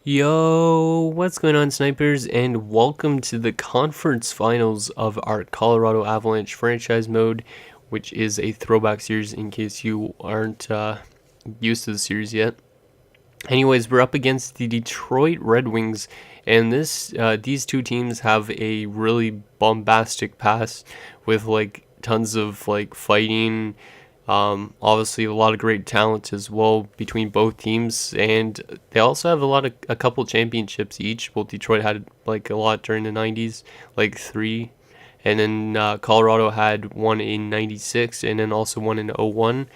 Yo, what's going on, snipers, and welcome to the conference finals of our Colorado Avalanche franchise mode, which is a throwback series in case you aren't used to the series yet. Anyways, we're up against the Detroit Red Wings, and these two teams have a really bombastic past with like tons of like fighting. Obviously, a lot of great talent as well between both teams, and they also have a couple championships each. Well, Detroit had like a lot during the '90s, like three, and then Colorado had one in '96, and then also one in '01.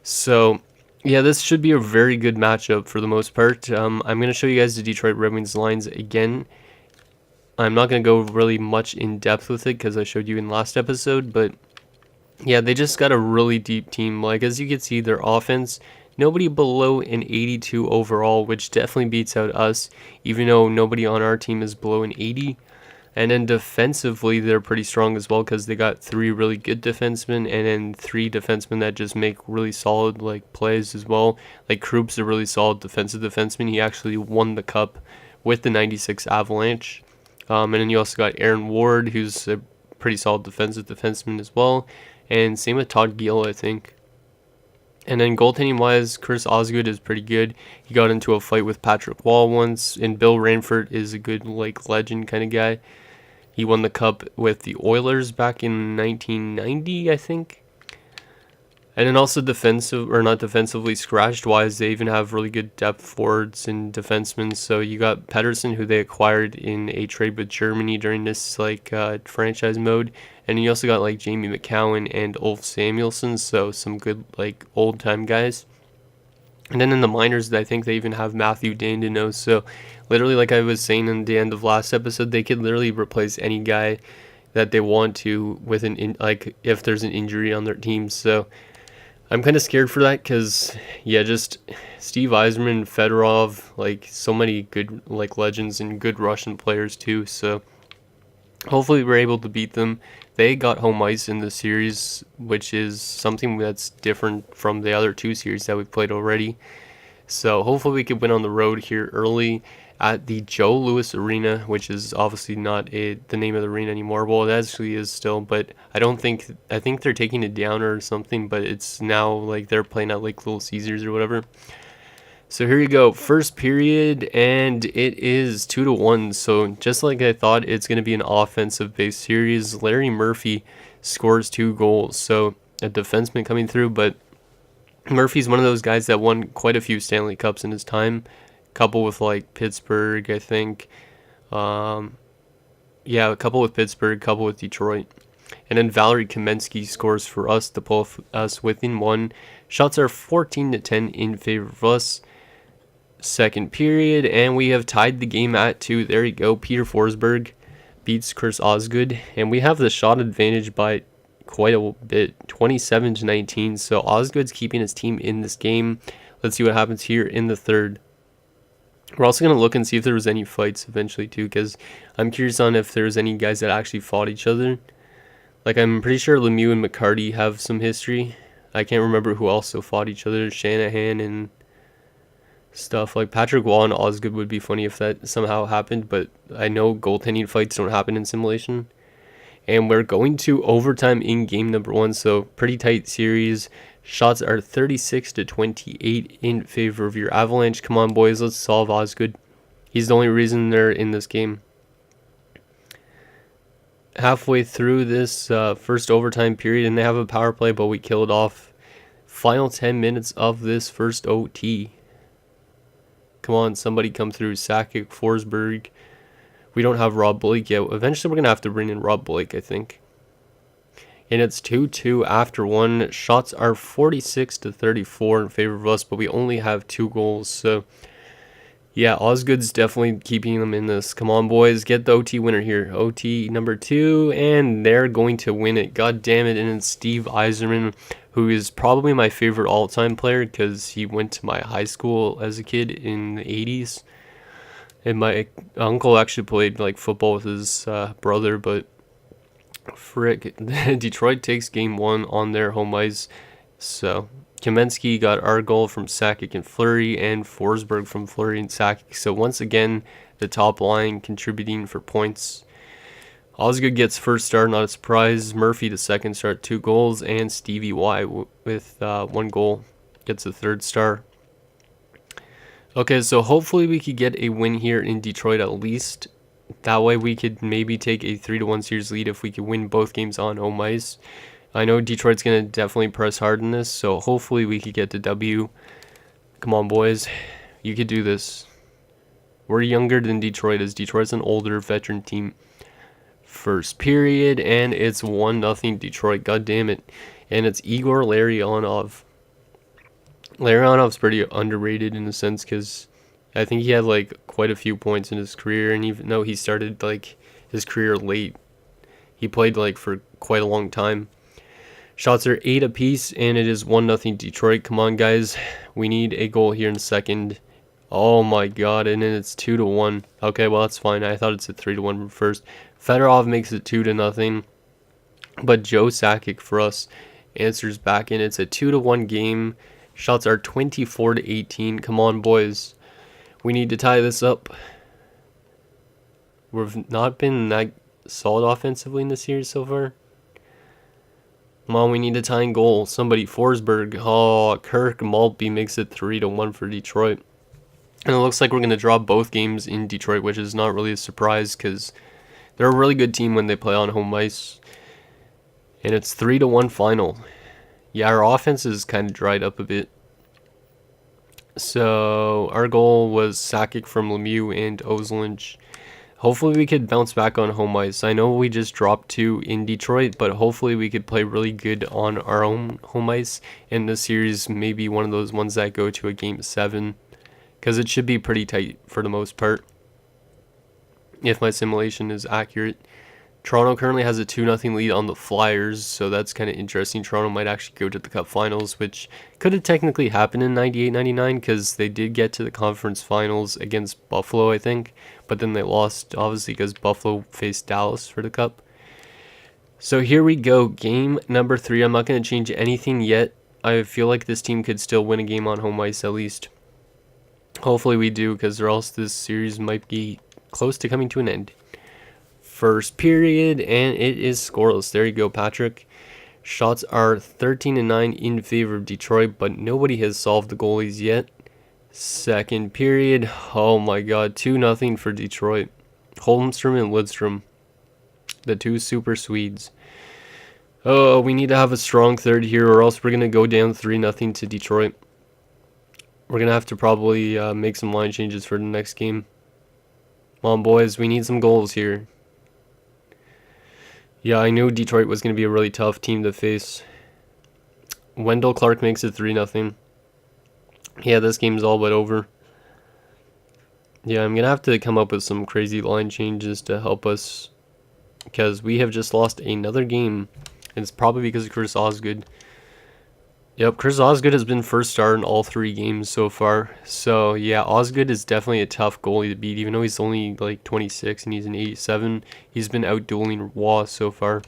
So, yeah, this should be a very good matchup for the most part. I'm gonna show you guys the Detroit Red Wings lines again. I'm not gonna go really much in depth with it because I showed you in last episode, but yeah, they just got a really deep team. Like, as you can see, their offense, nobody below an 82 overall, which definitely beats out us, even though nobody on our team is below an 80. And then defensively, they're pretty strong as well because they got three really good defensemen and then three defensemen that just make really solid like plays as well. Like, Krupp's a really solid defensive defenseman. He actually won the cup with the '96 Avalanche. And then you also got Aaron Ward, who's a pretty solid defensive defenseman as well. And same with Todd Gill, I think. And then goaltending wise, Chris Osgood is pretty good. He got into a fight with Patrick Wall once, and Bill Ranford is a good like legend kind of guy. He won the cup with the Oilers back in 1990, I think. And then also defensive, or not defensively, scratched wise, they even have really good depth forwards and defensemen. So you got Pedersen, who they acquired in a trade with Germany during this like franchise mode, and you also got like Jamie McCowan and Ulf Samuelsson. So some good like old time guys. And then in the minors, I think they even have Matthew Dandino. So literally, like I was saying in the end of last episode, they could literally replace any guy that they want to with like if there's an injury on their team. So I'm kind of scared for that because, yeah, just Steve Yzerman, Fedorov, like so many good like legends and good Russian players too. So hopefully we're able to beat them. They got home ice in the series, which is something that's different from the other two series that we've played already. So hopefully we can win on the road here early at the Joe Louis Arena, which is obviously not the name of the arena anymore. Well, it actually is still, but I think they're taking it down or something, but it's now like they're playing at like Little Caesars or whatever. So here you go, first period, and it is 2-1. So just like I thought, it's going to be an offensive-based series. Larry Murphy scores 2 goals, so a defenseman coming through, but Murphy's one of those guys that won quite a few Stanley Cups in his time. Couple with like Pittsburgh, I think. Yeah, a couple with Pittsburgh, couple with Detroit. And then Valery Kamensky scores for us to pull us within 1. Shots are 14-10 in favor of us. Second period, and we have tied the game at 2. There you go. Peter Forsberg beats Chris Osgood, and we have the shot advantage by quite a bit, 27-19. So Osgood's keeping his team in this game. Let's see what happens here in the third. We're also going to look and see if there was any fights eventually too, because I'm curious on if there's any guys that actually fought each other. Like, I'm pretty sure Lemieux and McCarty have some history. I can't remember who also fought each other, Shanahan and stuff. Like, Patrick Wall and Osgood would be funny if that somehow happened, but I know goaltending fights don't happen in simulation. And we're going to overtime in game number 1, so pretty tight series. Shots are 36-28 in favor of your Avalanche. Come on, boys, let's solve Osgood. He's the only reason they're in this game. Halfway through this first overtime period, and they have a power play, but we kill it off. Final 10 minutes of this first OT. Come on, somebody come through. Sakic, Forsberg. We don't have Rob Blake yet. Eventually, we're going to have to bring in Rob Blake, I think. And it's 2-2 after 1. Shots are 46-34 in favor of us, but we only have 2 goals. So, yeah, Osgood's definitely keeping them in this. Come on, boys, get the OT winner here. OT number 2, and they're going to win it. God damn it. And it's Steve Yzerman, who is probably my favorite all-time player because he went to my high school as a kid in the 80s. And my uncle actually played like football with his brother, but frick, Detroit takes game 1 on their home ice. So Kamensky got our goal from Sakic and Fleury, and Forsberg from Fleury and Sakic. So once again, the top line contributing for points. Osgood gets first star, not a surprise. Murphy the second star, 2 goals, and Stevie Y with 1 goal gets the third star. Okay, so hopefully we could get a win here in Detroit at least. That way we could maybe take a 3-1 series lead if we could win both games on home ice. I know Detroit's going to definitely press hard in this, so hopefully we could get the W. Come on, boys. You could do this. We're younger than Detroit is. Detroit's an older veteran team. First period, and it's 1-0 Detroit. God damn it. And it's Igor Larionov. Larionov's pretty underrated in a sense because I think he had like quite a few points in his career, and even though he started like his career late, he played like for quite a long time. Shots are 8 apiece, and it is 1-0 Detroit. Come on, guys. We need a goal here in the second. Oh my god, and then it's 2-1. Okay, well, that's fine. I thought it's a 3-1 from first. Fedorov makes it 2-0, but Joe Sakic for us answers back, and it's a 2-1 game. Shots are 24-18. Come on, boys. We need to tie this up. We've not been that solid offensively in the series so far. Come on, we need a tying goal. Somebody, Forsberg. Oh, Kirk Maltby makes it 3-1 for Detroit. And it looks like we're going to draw both games in Detroit, which is not really a surprise because they're a really good team when they play on home ice. And it's 3-1 final. Yeah, our offense is kind of dried up a bit. So our goal was Sakic from Lemieux and Avalanche. Hopefully we could bounce back on home ice. I know we just dropped 2 in Detroit, but hopefully we could play really good on our own home ice. And this series may be one of those ones that go to a game 7. Because it should be pretty tight for the most part. If my simulation is accurate. Toronto currently has a 2-0 lead on the Flyers, so that's kind of interesting. Toronto might actually go to the Cup Finals, which could have technically happened in 98-99 because they did get to the conference finals against Buffalo, I think. But then they lost, obviously, because Buffalo faced Dallas for the Cup. So here we go, game number 3. I'm not going to change anything yet. I feel like this team could still win a game on home ice at least. Hopefully we do, because or else this series might be close to coming to an end. First period, and it is scoreless. There you go, Patrick. Shots are 13-9 in favor of Detroit, but nobody has solved the goalies yet. Second period, oh my god, 2-0 for Detroit. Holmstrom and Lidstrom, the 2 super Swedes. Oh, we need to have a strong third here, or else we're going to go down 3-0 to Detroit. We're going to have to probably make some line changes for the next game. Come on, boys, we need some goals here. Yeah, I knew Detroit was going to be a really tough team to face. Wendell Clark makes it 3-0. Yeah, this game's all but over. Yeah, I'm going to have to come up with some crazy line changes to help us, because we have just lost another game, and it's probably because of Chris Osgood. Yep, Chris Osgood has been first star in all 3 games so far. So, yeah, Osgood is definitely a tough goalie to beat. Even though he's only like 26 and he's an 87, he's been out-dueling Waugh so far.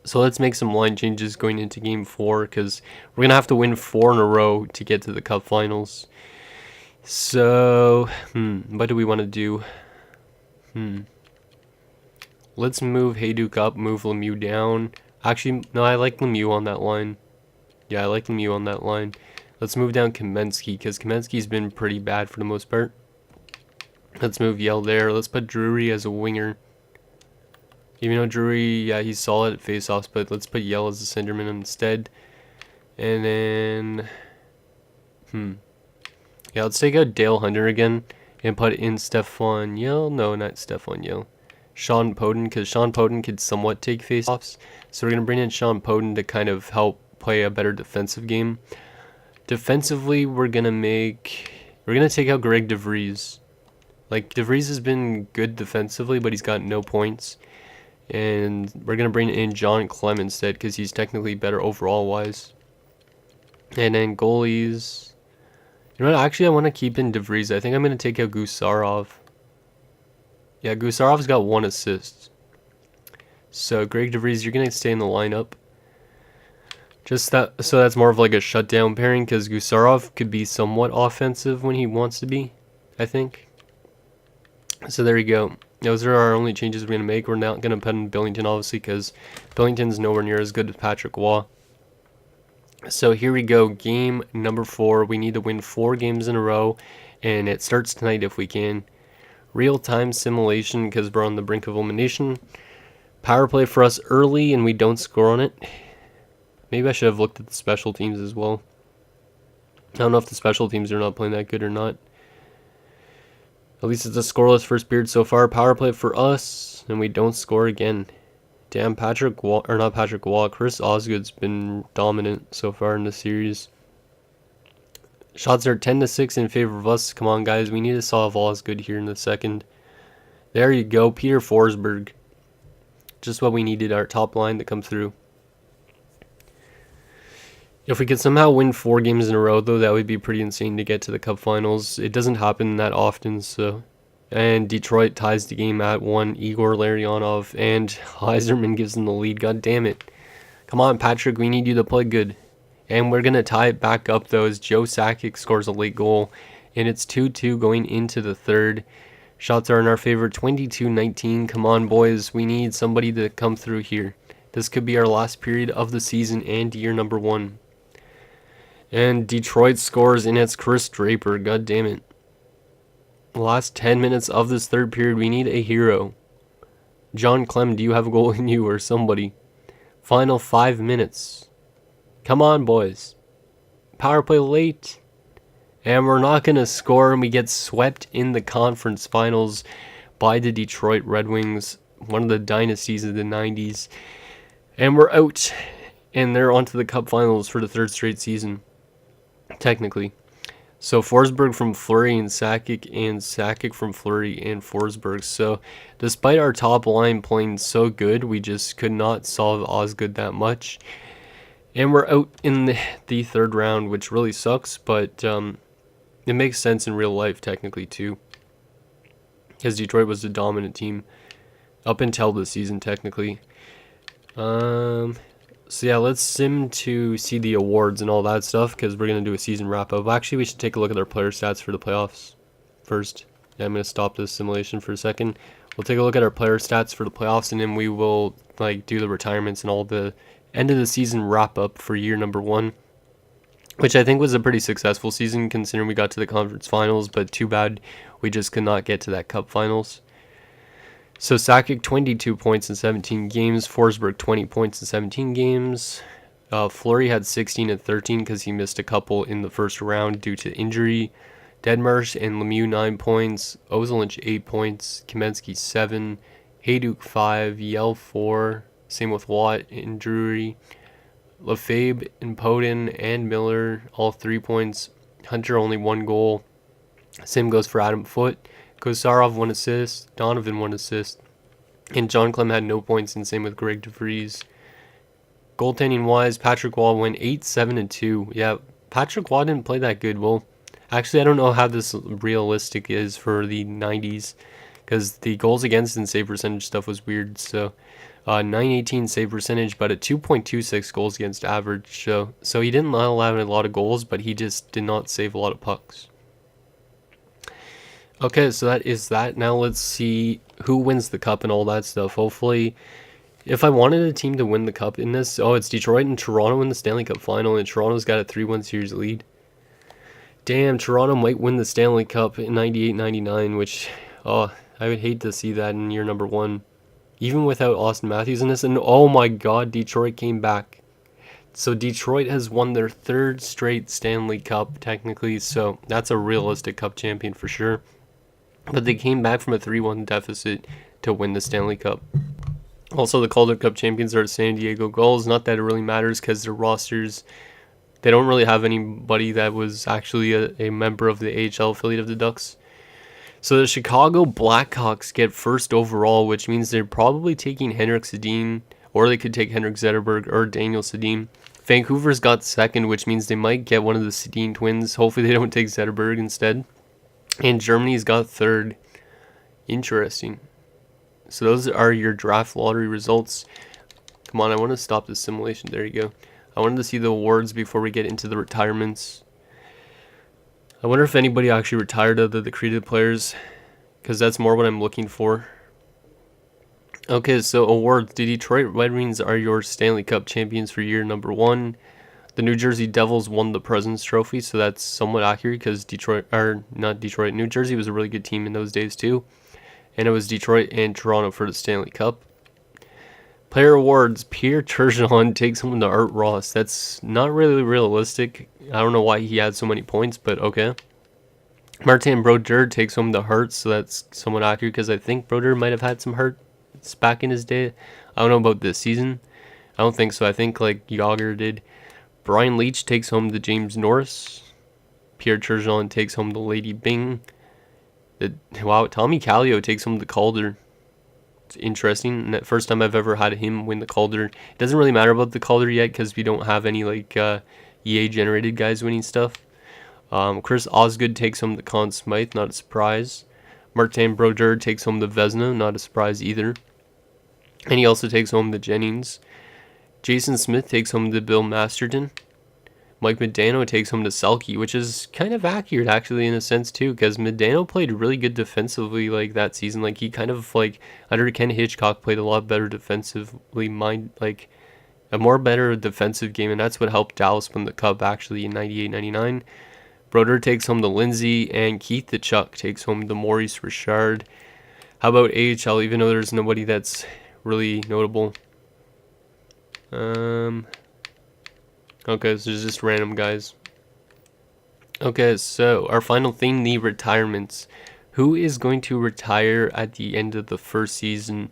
So let's make some line changes going into game 4, because we're going to have to win 4 in a row to get to the Cup Finals. So, what do we want to do? Let's move Hayduk up, move Lemieux down. Actually, no, I like Lemieux on that line. Yeah, I like Lemieux on that line. Let's move down Kamensky, because Kamensky's been pretty bad for the most part. Let's move Yell there. Let's put Drury as a winger. Even though Drury, yeah, he's solid at faceoffs, but let's put Yell as a centerman instead. And then, yeah, let's take out Dale Hunter again and put in Stefan Yell. No, not Stefan Yell. Sean Poden, because Sean Poden could somewhat take faceoffs. So we're going to bring in Sean Poden to kind of help play a better defensive game. Defensively, we're going to take out Greg DeVries. Like, DeVries has been good defensively, but he's got no points. And we're going to bring in John Clem instead, because he's technically better overall-wise. And then goalies. You know what? Actually, I want to keep in DeVries. I think I'm going to take out Gusarov. Yeah, Gusarov's got 1 assist. So, Greg DeVries, you're going to stay in the lineup. Just that, so that's more of like a shutdown pairing because Gusarov could be somewhat offensive when he wants to be, I think. So there you go. Those are our only changes we're going to make. We're not going to put in Billington, obviously, because Billington's nowhere near as good as Patrick Waugh. So here we go. Game number 4. We need to win 4 games in a row, and it starts tonight if we can. Real-time simulation because we're on the brink of elimination. Power play for us early, and we don't score on it. Maybe I should have looked at the special teams as well. I don't know if the special teams are not playing that good or not. At least it's a scoreless first period so far. Power play for us, and we don't score again. Damn, Chris Osgood's been dominant so far in the series. Shots are 10-6 in favor of us. Come on, guys. We need to solve Osgood here in the second. There you go. Peter Forsberg. Just what we needed, our top line to come through. If we could somehow win 4 games in a row, though, that would be pretty insane to get to the Cup Finals. It doesn't happen that often, so... And Detroit ties the game at 1. Igor Larionov and Yzerman gives them the lead. God damn it. Come on, Patrick, we need you to play good. And we're going to tie it back up, though, as Joe Sakic scores a late goal. And it's 2-2 going into the third. Shots are in our favor, 22-19. Come on, boys. We need somebody to come through here. This could be our last period of the season and year number 1. And Detroit scores, and it's Chris Draper. God damn it. The last 10 minutes of this third period, we need a hero. John Clem, do you have a goal in you or somebody? Final 5 minutes. Come on, boys. Power play late. And we're not going to score, and we get swept in the conference finals by the Detroit Red Wings, one of the dynasties of the 90s. And we're out, and they're on to the Cup Finals for the 3rd straight season. Technically. So Forsberg from Fleury and Sakic from Fleury and Forsberg. So despite our top line playing so good, we just could not solve Osgood that much. And we're out in the 3rd round, which really sucks, but it makes sense in real life technically too. Because Detroit was the dominant team up until this season technically. So yeah, let's sim to see the awards and all that stuff because we're going to do a season wrap-up. Actually, we should take a look at our player stats for the playoffs first. Yeah, I'm going to stop this simulation for a second. We'll take a look at our player stats for the playoffs, and then we will do the retirements and all the end of the season wrap-up for year number 1, which I think was a pretty successful season considering we got to the conference finals, but too bad we just could not get to that Cup Finals. So Sakic 22 points in 17 games, Forsberg 20 points in 17 games. Fleury had 16 and 13 because he missed a couple in the first round due to injury. Dedmarsh and Lemieux 9 points, Avalanche 8 points, Kamensky 7, Hayduk 5, Yell 4, same with Watt and Drury. Lefebvre and Podin and Miller all 3 points. Hunter only 1 goal. Same goes for Adam Foote. Gusarov 1 assist, Donovan 1 assist, and John Clem had no points, and same with Greg DeVries. Goaltending wise, Patrick Waugh went 8-7-2. Yeah, Patrick Waugh didn't play that good. Well, actually, I don't know how this realistic is for the 90s, because the goals against and save percentage stuff was weird. So, 918 save percentage, but a 2.26 goals against average. So he didn't allow a lot of goals, but he just did not save a lot of pucks. Okay, so that is that. Now let's see who wins the cup and all that stuff. Hopefully, if I wanted a team to win the cup in this, it's Detroit and Toronto in the Stanley Cup final, and Toronto's got a 3-1 series lead. Damn, Toronto might win the Stanley Cup in 98-99, which, I would hate to see that in year number 1. Even without Austin Matthews in this, and oh my god, Detroit came back. So Detroit has won their 3rd straight Stanley Cup, technically, so that's a realistic cup champion for sure. But they came back from a 3-1 deficit to win the Stanley Cup. Also, the Calder Cup champions are San Diego Gulls. Not that it really matters because their rosters, they don't really have anybody that was actually a member of the AHL affiliate of the Ducks. So the Chicago Blackhawks get 1st overall, which means they're probably taking Henrik Sedin, or they could take Henrik Zetterberg or Daniel Sedin. Vancouver's got 2nd, which means they might get one of the Sedin twins. Hopefully they don't take Zetterberg instead. And Germany's got 3rd. Interesting. So those are your draft lottery results. Come on, I want to stop this simulation. There you go. I wanted to see the awards before we get into the retirements. I wonder if anybody actually retired other than the created players, because that's more what I'm looking for. Okay, so awards. The Detroit Red Wings are your Stanley Cup champions for year number 1. The New Jersey Devils won the President's Trophy, so that's somewhat accurate because New Jersey was a really good team in those days too. And it was Detroit and Toronto for the Stanley Cup. Player awards. Pierre Turgeon takes home the Art Ross. That's not really realistic. I don't know why he had so many points, but okay. Martin Brodeur takes home the Hart, so that's somewhat accurate because I think Brodeur might have had some Harts back in his day. I don't know about this season. I don't think so. I think like Yager did. Brian Leach takes home the James Norris. Pierre Turgeon takes home the Lady Byng. Wow, Tommy Kallio takes home the Calder. It's interesting. The first time I've ever had him win the Calder. It doesn't really matter about the Calder yet because we don't have any like EA generated guys winning stuff. Chris Osgood takes home the Conn Smythe, not a surprise. Martin Brodeur takes home the Vezina, not a surprise either. And he also takes home the Jennings. Jason Smith takes home the Bill Masterton. Mike Modano takes home the Selke, which is kind of accurate actually in a sense too, because Modano played really good defensively like that season. Like he kind of like under Ken Hitchcock played a lot better defensively, like a more better defensive game, and that's what helped Dallas win the Cup actually in 98-99. Brodeur takes home the Lindsay, and Keith the Chuck takes home the Maurice Richard. How about AHL, even though there's nobody that's really notable? Okay, so it's just random guys. Okay, so our final thing, the retirements. Who is going to retire at the end of the first season?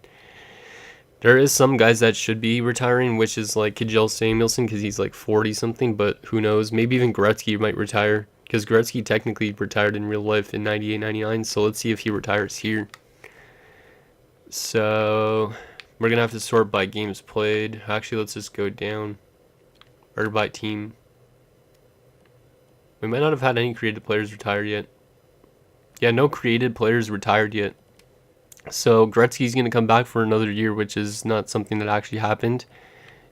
There is some guys that should be retiring, which is like Kjell Samuelsson because he's like 40 something, but who knows? Maybe even Gretzky might retire because Gretzky technically retired in real life in 98-99, so let's see if he retires here. So we're going to have to sort by games played. Actually, let's just go down. Or by team. We might not have had any created players retired yet. Yeah, no created players retired yet. So Gretzky's going to come back for another year, which is not something that actually happened.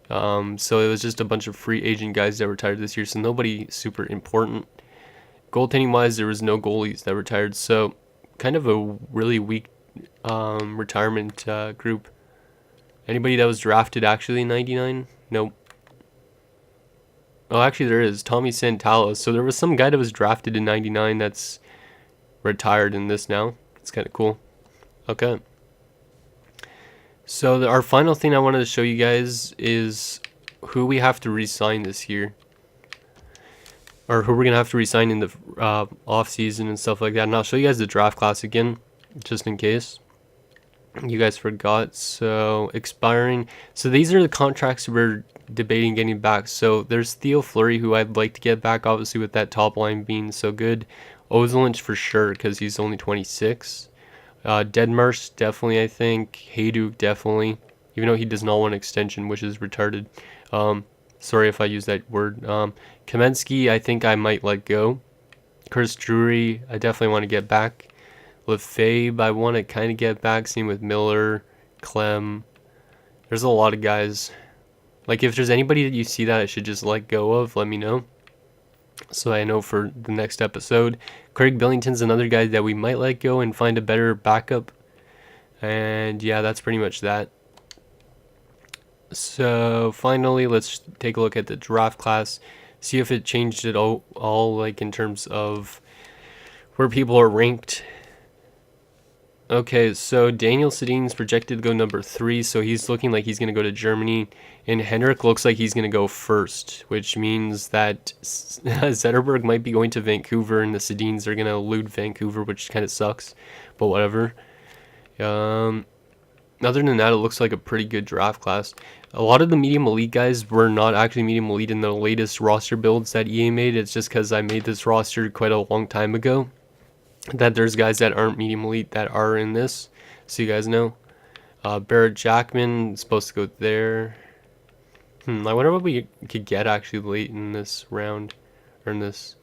So it was just a bunch of free agent guys that retired this year, so nobody super important. Goaltending wise, there was no goalies that retired, so kind of a really weak retirement group. Anybody that was drafted actually in 99? Nope. Oh, actually there is. Tommy Santala. So there was some guy that was drafted in 99 that's retired in this now. It's kind of cool. Okay. So our final thing I wanted to show you guys is who we have to re-sign this year. Or who we're going to have to re-sign in the off-season and stuff like that. And I'll show you guys the draft class again, just in case you guys forgot. So expiring. So these are the contracts we're debating getting back. So there's Theo Fleury, who I'd like to get back, obviously with that top line being so good. Ozolinsh for sure because he's only 26. Deadmarsh definitely, I think. Hayduk definitely, even though he does not want an extension, which is retarded. Sorry if I use that word. Kamensky, I think I might let go. Chris Drury, I definitely want to get back. Lefebvre, I want to kind of get back. Same with Miller, Clem. There's a lot of guys. Like, if there's anybody that you see that I should just let go of, let me know, so I know for the next episode. Craig Billington's another guy that we might let go and find a better backup. And yeah, that's pretty much that. So finally, let's take a look at the draft class, see if it changed at all like in terms of where people are ranked. Okay, so Daniel Sedin's projected to go number 3, so he's looking like he's going to go to Germany. And Henrik looks like he's going to go first, which means that Zetterberg might be going to Vancouver, and the Sedins are going to elude Vancouver, which kind of sucks, but whatever. Other than that, it looks like a pretty good draft class. A lot of the medium elite guys were not actually medium elite in the latest roster builds that EA made. It's just because I made this roster quite a long time ago that there's guys that aren't medium elite that are in this, so you guys know. Barrett Jackman is supposed to go there. I wonder what we could get actually late in this round, or in this.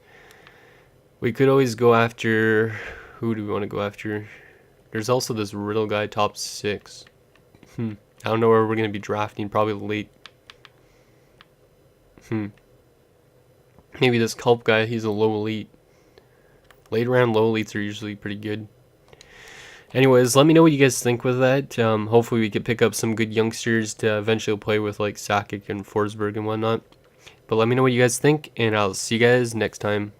We could always go after, who do we want to go after? There's also this Riddle guy, top 6. I don't know where we're going to be drafting, probably late. Maybe this Culp guy, he's a low elite. Late round low elites are usually pretty good. Anyways, let me know what you guys think with that. Hopefully we could pick up some good youngsters to eventually play with, like Sakic and Forsberg and whatnot. But let me know what you guys think, and I'll see you guys next time.